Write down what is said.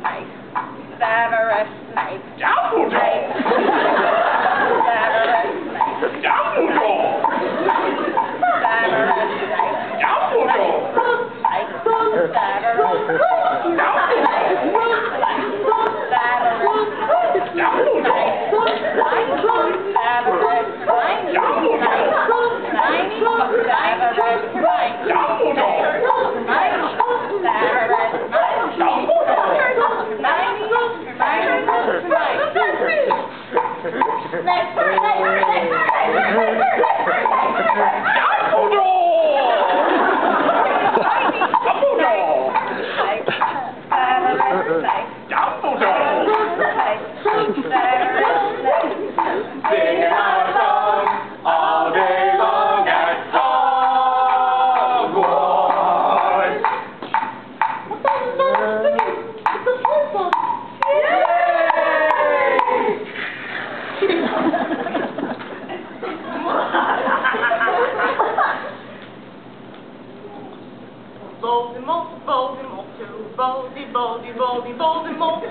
Snake. Severus Snape. Dumbledore! Severus Snape. Dumbledore! Severus Snape. Dumbledore! Singing our song all day long at Hogwarts. Voldemort, Voldemort, to Voldy, Voldy, Voldy, Voldemort.